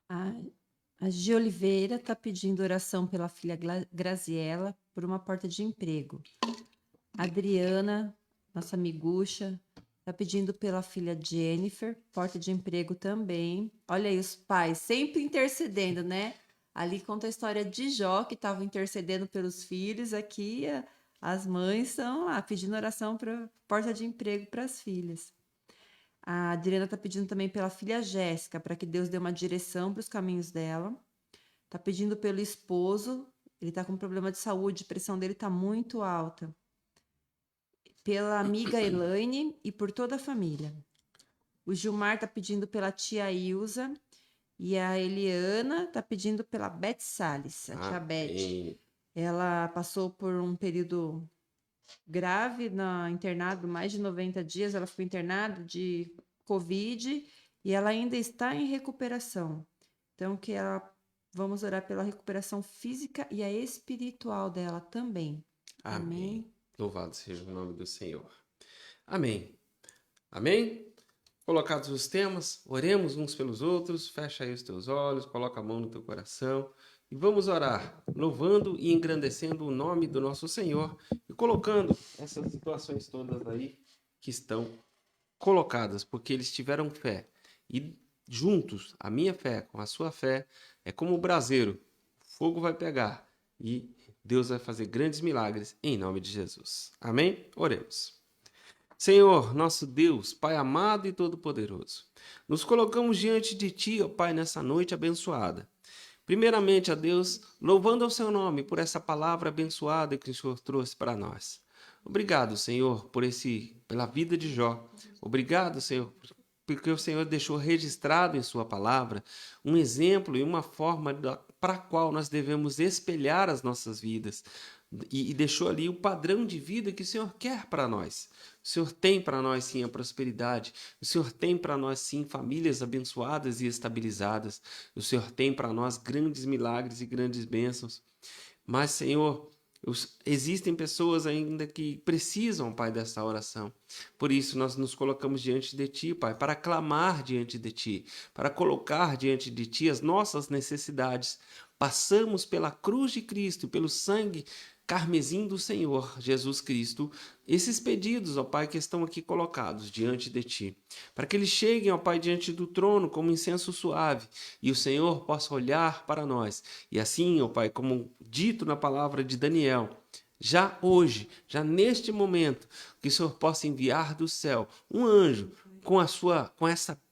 A Gi Oliveira está pedindo oração pela filha Graziela por uma porta de emprego. A Adriana, nossa amigucha, está pedindo pela filha Jennifer, porta de emprego também. Olha aí, os pais sempre intercedendo, né? Ali conta a história de Jó, que estava intercedendo pelos filhos. Aqui as mães estão lá pedindo oração para porta de emprego para as filhas. A Adriana está pedindo também pela filha Jéssica, para que Deus dê uma direção para os caminhos dela. Está pedindo pelo esposo, ele está com problema de saúde, a pressão dele está muito alta. Pela amiga Elaine e por toda a família. O Gilmar está pedindo pela tia Ilza. E a Eliana está pedindo pela Beth Salles, a tia Beth. Ela passou por um período grave no internado, mais de 90 dias. Ela ficou internada de Covid e ela ainda está em recuperação. Então, vamos orar pela recuperação física e a espiritual dela também. Amém. Louvado seja o nome do Senhor. Amém. Amém? Colocados os temas, oremos uns pelos outros, fecha aí os teus olhos, coloca a mão no teu coração e vamos orar, louvando e engrandecendo o nome do nosso Senhor e colocando essas situações todas aí que estão colocadas, porque eles tiveram fé e juntos, a minha fé com a sua fé é como o braseiro, o fogo vai pegar e Deus vai fazer grandes milagres em nome de Jesus. Amém? Oremos. Senhor, nosso Deus, Pai amado e todo-poderoso, nos colocamos diante de Ti, ó Pai, nessa noite abençoada. Primeiramente, ó Deus, louvando ao Seu nome por essa palavra abençoada que o Senhor trouxe para nós. Obrigado, Senhor, pela vida de Jó. Obrigado, Senhor, porque o Senhor deixou registrado em Sua palavra um exemplo e uma forma para a qual nós devemos espelhar as nossas vidas. E deixou ali o padrão de vida que o Senhor quer para nós. O Senhor tem para nós, sim, a prosperidade. O Senhor tem para nós, sim, famílias abençoadas e estabilizadas. O Senhor tem para nós grandes milagres e grandes bênçãos. Mas, Senhor, existem pessoas ainda que precisam, Pai, dessa oração. Por isso, nós nos colocamos diante de Ti, Pai, para clamar diante de Ti, para colocar diante de Ti as nossas necessidades. Passamos pela cruz de Cristo, pelo sangue carmesim do Senhor Jesus Cristo, esses pedidos, ó Pai, que estão aqui colocados diante de Ti, para que eles cheguem, ó Pai, diante do trono como incenso suave, e o Senhor possa olhar para nós, e assim, ó Pai, como dito na palavra de Daniel, já hoje, já neste momento, que o Senhor possa enviar do céu um anjo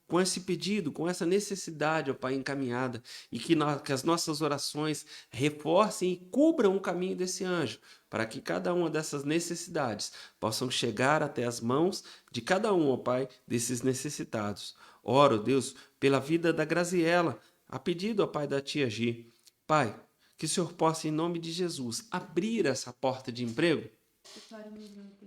com esse pedido, com essa necessidade, ó Pai, encaminhada, e que as nossas orações reforcem e cubram o caminho desse anjo, para que cada uma dessas necessidades possam chegar até as mãos de cada um, ó Pai, desses necessitados. Oro, Deus, pela vida da Graziela, a pedido, ó Pai, da tia Gi. Pai, que o Senhor possa, em nome de Jesus, abrir essa porta de emprego.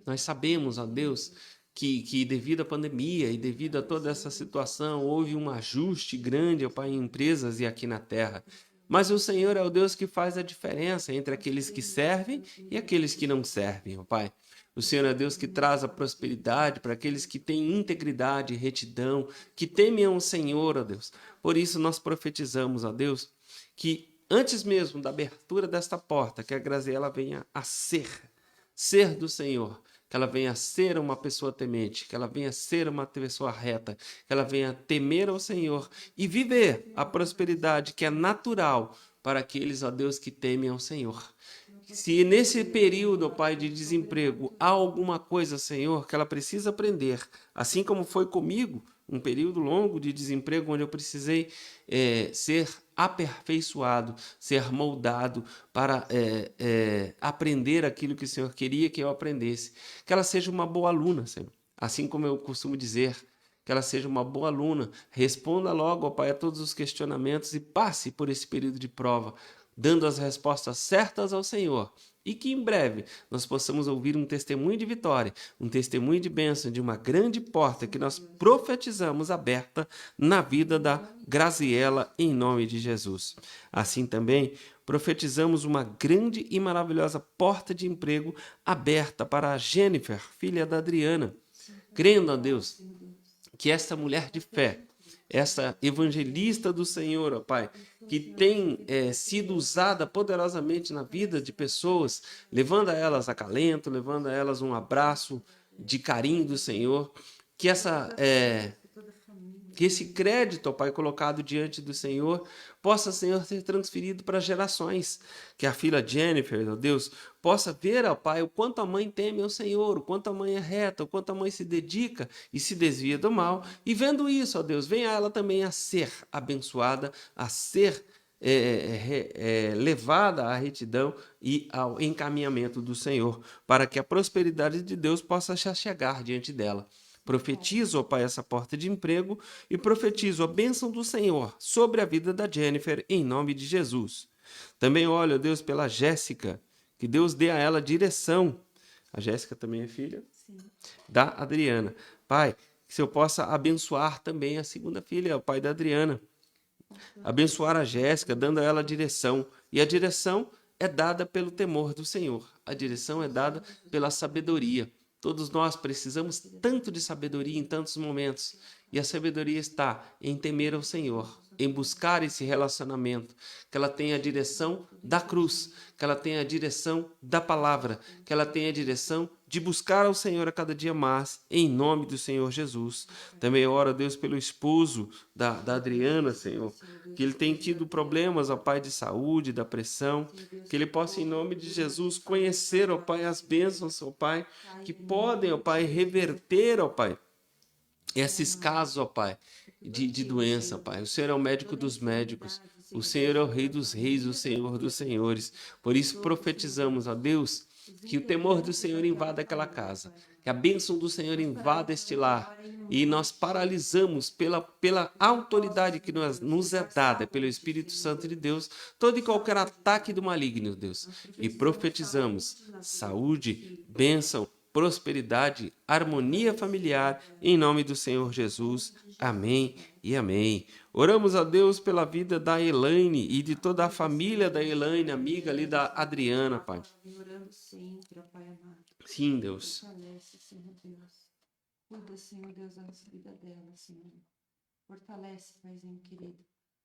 Nós sabemos, ó Deus, que devido à pandemia e devido a toda essa situação, houve um ajuste grande, ó Pai, em empresas e aqui na terra. Mas o Senhor é o Deus que faz a diferença entre aqueles que servem e aqueles que não servem, ó Pai. O Senhor é Deus que traz a prosperidade para aqueles que têm integridade e retidão, que temem o Senhor, ó Deus. Por isso nós profetizamos, ó Deus, que antes mesmo da abertura desta porta, que a Graziela venha a ser do Senhor, que ela venha a ser uma pessoa temente, que ela venha a ser uma pessoa reta, que ela venha a temer ao Senhor e viver a prosperidade que é natural para aqueles, ó Deus, que temem ao Senhor. Se nesse período, ó Pai, de desemprego, há alguma coisa, Senhor, que ela precisa aprender, assim como foi comigo, um período longo de desemprego, onde eu precisei ser aperfeiçoado, ser moldado para aprender aquilo que o Senhor queria que eu aprendesse. Que ela seja uma boa aluna, Senhor. Assim como eu costumo dizer, que ela seja uma boa aluna. Responda logo, ó Pai, a todos os questionamentos e passe por esse período de prova dando as respostas certas ao Senhor. E que em breve nós possamos ouvir um testemunho de vitória, um testemunho de bênção, de uma grande porta que nós profetizamos aberta na vida da Graziela, em nome de Jesus. Assim também, profetizamos uma grande e maravilhosa porta de emprego aberta para a Jennifer, filha da Adriana, crendo a Deus que esta mulher de fé, essa evangelista do Senhor, ó Pai, que tem sido usada poderosamente na vida de pessoas, levando a elas acalento, levando a elas um abraço de carinho do Senhor, que que esse crédito, ó Pai, colocado diante do Senhor, possa, Senhor, ser transferido para gerações. Que a filha Jennifer, ó Deus, possa ver, ó Pai, o quanto a mãe teme ao Senhor, o quanto a mãe é reta, o quanto a mãe se dedica e se desvia do mal. E vendo isso, ó Deus, venha ela também a ser abençoada, a ser levada à retidão e ao encaminhamento do Senhor, para que a prosperidade de Deus possa chegar diante dela. Profetizo, ó Pai, essa porta de emprego e profetizo a bênção do Senhor sobre a vida da Jennifer, em nome de Jesus. Também olho, ó Deus, pela Jéssica, que Deus dê a ela direção. A Jéssica também é filha da Adriana. Pai, que se eu possa abençoar também a segunda filha, o pai da Adriana. Abençoar a Jéssica, dando a ela direção. E a direção é dada pelo temor do Senhor. A direção é dada pela sabedoria. Todos nós precisamos tanto de sabedoria em tantos momentos. E a sabedoria está em temer ao Senhor, em buscar esse relacionamento, que ela tenha a direção da cruz, que ela tenha a direção da palavra, que ela tenha a direção de buscar ao Senhor a cada dia mais, em nome do Senhor Jesus. Também oro a Deus pelo esposo da Adriana, Senhor, que ele tem tido problemas, ó Pai, de saúde, da pressão, que ele possa, em nome de Jesus, conhecer, ó Pai, as bênçãos, ó Pai, que podem, ó Pai, reverter, ó Pai, esses casos, ó Pai, de doença, Pai. O Senhor é o médico dos médicos, o Senhor é o Rei dos reis, o Senhor dos senhores. Por isso profetizamos, ó Deus, que o temor do Senhor invada aquela casa, que a bênção do Senhor invada este lar, e nós paralisamos pela autoridade que nos é dada pelo Espírito Santo de Deus, todo e qualquer ataque do maligno, Deus, e profetizamos saúde, bênção, prosperidade, harmonia familiar, em nome do Senhor Jesus. Amém e amém. Oramos a Deus pela vida da Elaine e de toda a família da Elaine, amiga ali da Adriana, Pai. Orando sempre, ó Pai amado. Sim, Deus. Fortalece, Senhor Deus. Cuida, Senhor Deus, da vida dela, Senhor. Fortalece, Paizinho querido,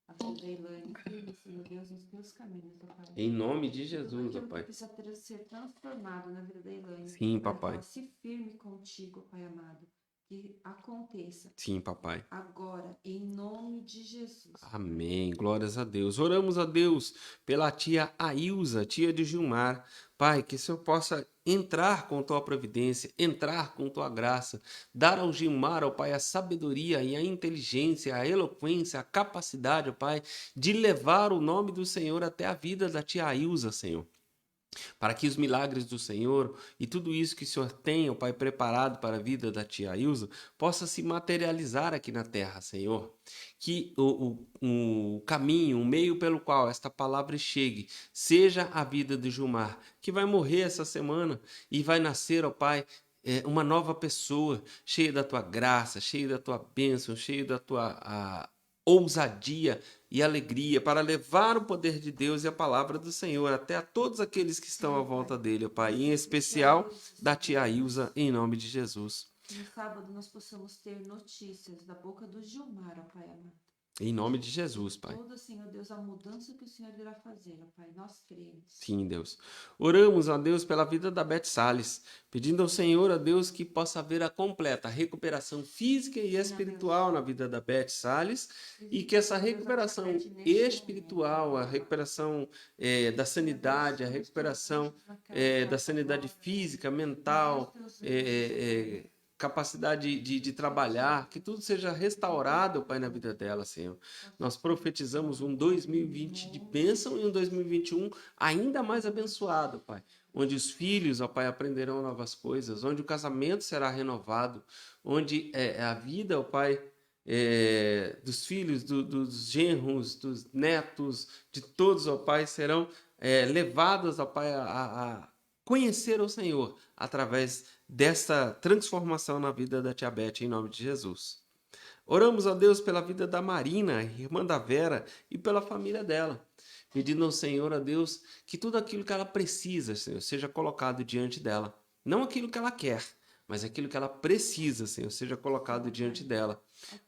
a vida da Elaine. Cuida, Senhor Deus, nos teus caminhos, ó Pai. Em nome de Jesus, ó Tudo Pai. precisa ser transformado na vida da Elaine. Sim, para que papai. ela se firme contigo, Pai amado. Que aconteça Sim, papai. agora, em nome de Jesus. Amém. Glórias a Deus. Oramos a Deus pela tia Ailza, tia de Gilmar. Pai, que o Senhor possa entrar com tua providência, entrar com tua graça, dar ao Gilmar, ó Pai, a sabedoria e a inteligência, a eloquência, a capacidade, ó Pai, de levar o nome do Senhor até a vida da tia Ailza, Senhor. Para que os milagres do Senhor e tudo isso que o Senhor tem, ó Pai, preparado para a vida da tia Ilza, possa se materializar aqui na terra, Senhor. Que o caminho, o meio pelo qual esta palavra chegue, seja a vida de Gilmar, que vai morrer essa semana e vai nascer, ó Pai, uma nova pessoa, cheia da tua graça, cheia da tua bênção, cheia da tua ousadia e alegria para levar o poder de Deus e a palavra do Senhor até a todos aqueles que estão à volta dele, ó Pai, em especial da tia Ilza, em nome de Jesus. Que no sábado nós possamos ter notícias da boca do Gilmar, ó Pai amado. Em nome de Jesus, Pai. Toda, Senhor Deus, a mudança que o Senhor irá fazer, ó Pai, nós cremos. Sim, Deus. Oramos, ó Deus, pela vida da Beth Salles, pedindo ao Senhor, ó Deus, que possa haver a completa recuperação física e espiritual na vida da Beth Salles e que essa recuperação espiritual, a recuperação da sanidade, a recuperação da sanidade física, mental, capacidade de trabalhar, que tudo seja restaurado, Pai, na vida dela, Senhor. Nós profetizamos um 2020 de bênção e um 2021 ainda mais abençoado, Pai. Onde os filhos, ó Pai, aprenderão novas coisas, onde o casamento será renovado, onde a vida, ó Pai, dos filhos, dos genros, dos netos, de todos, ó Pai, serão levados, ó Pai, a conhecer o Senhor através dessa transformação na vida da tia Beth, em nome de Jesus. Oramos a Deus pela vida da Marina, irmã da Vera, e pela família dela. Pedindo ao Senhor, a Deus, que tudo aquilo que ela precisa, Senhor, seja colocado diante dela. Não aquilo que ela quer, mas aquilo que ela precisa, Senhor, seja colocado diante dela.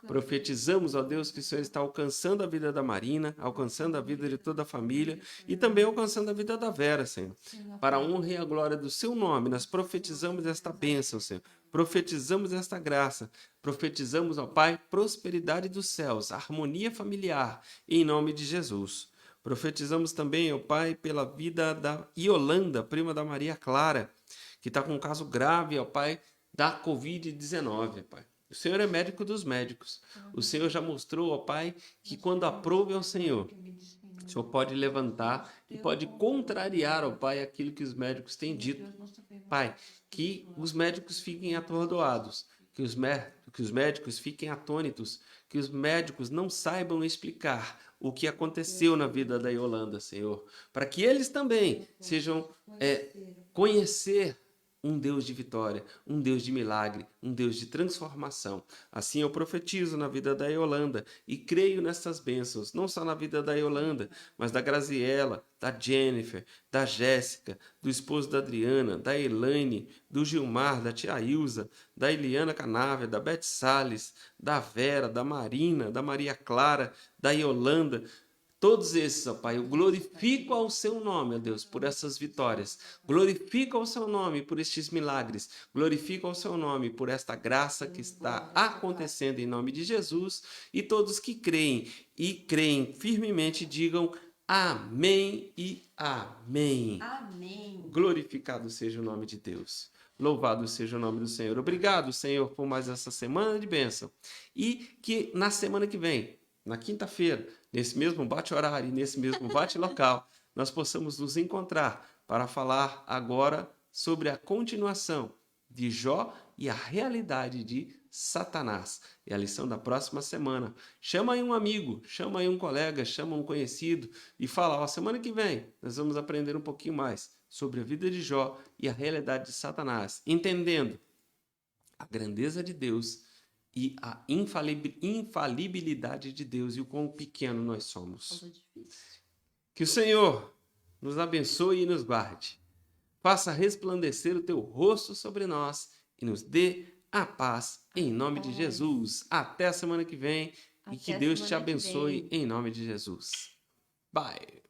Profetizamos, ó Deus, que o Senhor está alcançando a vida da Marina, alcançando a vida de toda a família e também alcançando a vida da Vera, Senhor. Para a honra e a glória do seu nome, nós profetizamos esta bênção, Senhor. Profetizamos esta graça. Profetizamos, ó Pai, prosperidade dos céus, harmonia familiar, em nome de Jesus. Profetizamos também, ó Pai, pela vida da Yolanda, prima da Maria Clara, que está com um caso grave, ó Pai, da Covid-19, Pai. O Senhor é médico dos médicos. O Senhor já mostrou, ó Pai, que quando aprove ao Senhor, o Senhor pode levantar e pode contrariar, ó Pai, aquilo que os médicos têm dito. Pai, que os médicos fiquem atordoados, que os médicos fiquem atônitos, que os médicos não saibam explicar o que aconteceu na vida da Yolanda, Senhor, para que eles também sejam conhecer um Deus de vitória, um Deus de milagre, um Deus de transformação. Assim eu profetizo na vida da Yolanda e creio nessas bênçãos, não só na vida da Yolanda, mas da Graziela, da Jennifer, da Jéssica, do esposo da Adriana, da Elaine, do Gilmar, da tia Ilza, da Eliana Canávia, da Beth Salles, da Vera, da Marina, da Maria Clara, da Yolanda. Todos esses, ó Pai, eu glorifico ao seu nome, ó Deus, por essas vitórias. Glorifico ao seu nome por estes milagres. Glorifico ao seu nome por esta graça que está acontecendo em nome de Jesus. E todos que creem e creem firmemente digam amém e amém. Amém. Glorificado seja o nome de Deus. Louvado seja o nome do Senhor. Obrigado, Senhor, por mais essa semana de bênção. E que na semana que vem, na quinta-feira, nesse mesmo bate-horário e nesse mesmo bate-local, nós possamos nos encontrar para falar agora sobre a continuação de Jó e a realidade de Satanás. É a lição da próxima semana. Chama aí um amigo, chama aí um colega, chama um conhecido e fala, ó, semana que vem nós vamos aprender um pouquinho mais sobre a vida de Jó e a realidade de Satanás, entendendo a grandeza de Deus e a infalibilidade de Deus e o quão pequeno nós somos. Que o Senhor nos abençoe e nos guarde. Faça resplandecer o teu rosto sobre nós e nos dê a paz em nome de Jesus. Até a semana que vem e que Deus te abençoe em nome de Jesus. Bye.